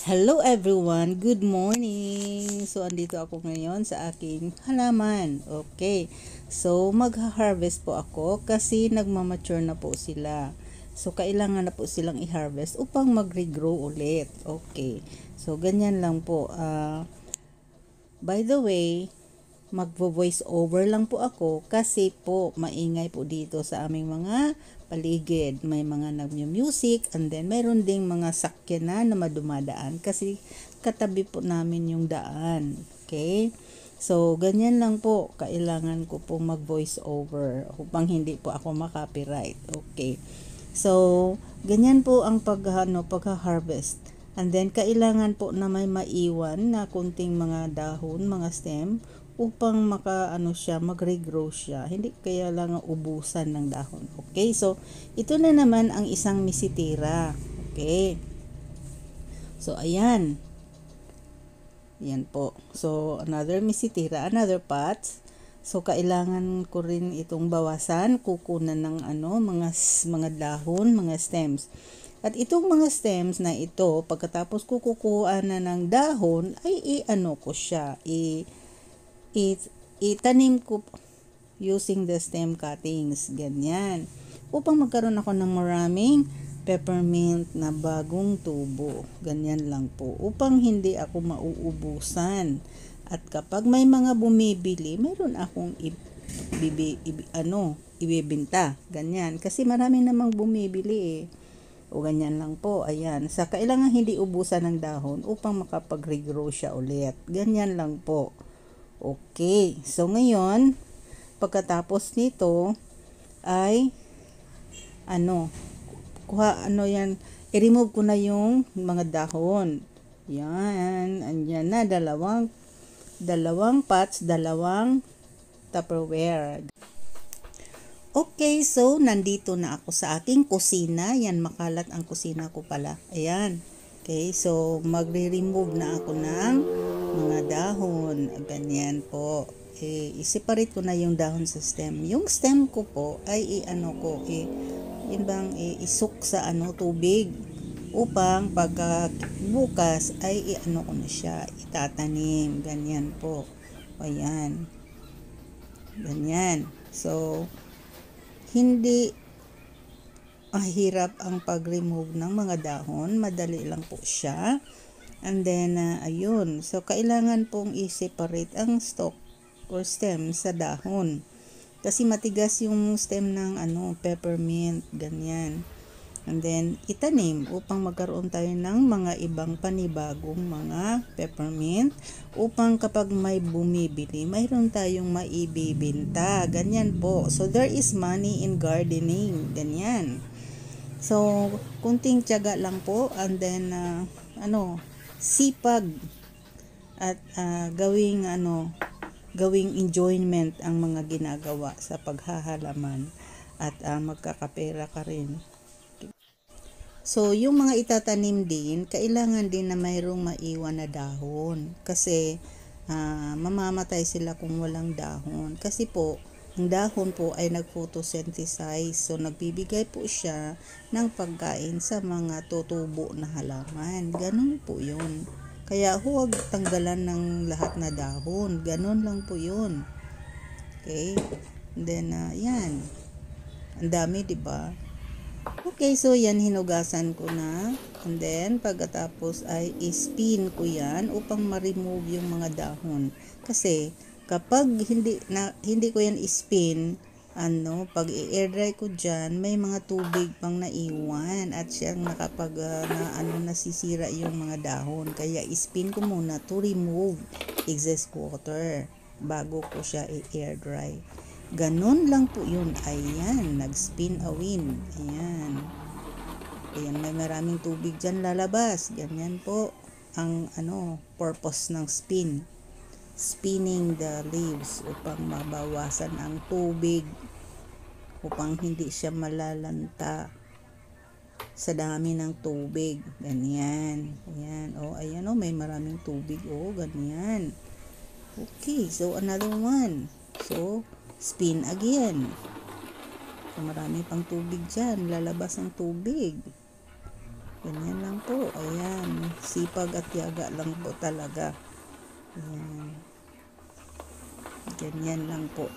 Hello everyone, good morning! So, andito ako ngayon sa aking halaman. Okay, so mag-harvest po ako kasi nagmamature na po sila. So, kailangan na po silang i-harvest upang mag-regrow ulit. Okay, so ganyan lang po. By the way, magvo-voice over lang po ako kasi po maingay po dito sa aming mga paligid. May mga nagmu-music and then mayroon ding mga sakyanan na madumadaan kasi katabi po namin yung daan. Okay? So, ganyan lang po. Kailangan ko po mag-voice over upang hindi po ako makopyright. Okay. So, ganyan po ang pagha-harvest. And then, kailangan po na may maiwan na kunting mga dahon, mga stem, upang mag-regrow siya. Hindi kaya lang ubusan ng dahon. Okay, so ito na naman ang isang misitira. Okay. So ayan. Yan po. So another misitira, another pot. So kailangan ko rin itong bawasan, kukunan ng mga dahon, mga stems. At itong mga stems na ito, pagkatapos kukuha na ng dahon, ay ko siya, itanim ko using the stem cuttings, ganyan, upang magkaroon ako ng maraming peppermint na bagong tubo. Ganyan lang po, upang hindi ako mauubusan. At kapag may mga bumibili, meron akong ibibenta, ganyan, kasi marami namang bumibili o ganyan lang po. Ayan, sa kailangan hindi ubusan ng dahon upang makapag-regrow siya ulit. Ganyan lang po. Okay, so ngayon, pagkatapos nito, ay, i-remove ko na yung mga dahon. Yan, andyan na, dalawang pots, dalawang Tupperware. Okay, so nandito na ako sa aking kusina. Yan, makalat ang kusina ko pala. Ayan. Okay, so magre-remove na ako ng mga dahon. Ganyan po. I-separate ko na yung dahon sa stem. Yung stem ko po ay isuk sa tubig upang pagka bukas ay ko na siya, itatanim. Ganyan po. Ayan. Ganyan. So, hindi mahirap ang pag-remove ng mga dahon. Madali lang po siya. And then, ayun. So, kailangan pong i-separate ang stalk or stem sa dahon. Kasi matigas yung stem ng peppermint. Ganyan. And then, itanim upang magkaroon tayo ng mga ibang panibagong mga peppermint upang kapag may bumibili, mayroon tayong maibibenta. Ganyan po. So, there is money in gardening. Ganyan. So, kunting tiyaga lang po and then, sipag at gawing enjoyment ang mga ginagawa sa paghahalaman at magkakapera ka rin. So, yung mga itatanim din, kailangan din na mayroong maiwan na dahon. Kasi, mamamatay sila kung walang dahon. Kasi po, ang dahon po ay nag-photosynthesize. So, nagbibigay po siya ng pagkain sa mga tutubo na halaman. Ganun po yun. Kaya huwag tanggalan ng lahat na dahon. Ganun lang po yun. Okay? And then, yan. Ang dami, diba? Okay, so yan, hinugasan ko na. And then, pagkatapos ay i-spin ko yan upang ma-remove yung mga dahon. Kasi, kapag hindi ko yan i-spin, pag i-air dry ko dyan, may mga tubig pang naiwan at siyang nasisira yung mga dahon. Kaya, i-spin ko muna to remove excess water bago ko siya i-air dry. Ganon lang po yun. Ayan, nag-spin a win. Ayan. Ayan, may maraming tubig dyan lalabas. Ganyan po ang purpose ng spin. Spinning the leaves upang mabawasan ang tubig, upang hindi siya malalanta sa dami ng tubig. Ganyan. Ayan. Ayan may maraming tubig. Ganyan. Okay, so another one. So, spin again. So, marami pang tubig dyan. Lalabas ang tubig. Ganyan lang po. Ayan. Sipag at tiyaga lang po talaga. Ayan. Ganyan lang po.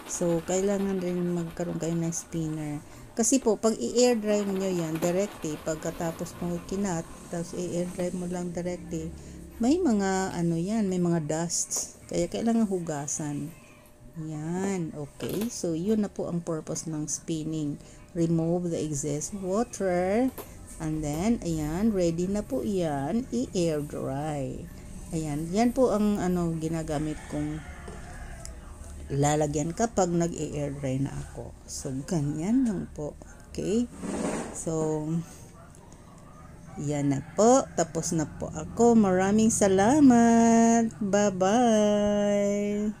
So, kailangan rin magkaroon kayo ng spinner. Kasi po, pag i-air dry nyo yan, directly, pagkatapos mo kinat, tapos i-air dry mo lang directly, may mga, ano yan, may mga dusts. Kaya kailangan hugasan. Yan, okay. So, yun na po ang purpose ng spinning. Remove the excess water. And then, ayan, ready na po yan, i-air dry. Ayan, yan po ang ginagamit kong lalagyan kapag nag-air dry na ako. So, ganyan lang po. Okay? So, yan na po. Tapos na po ako. Maraming salamat. Bye-bye.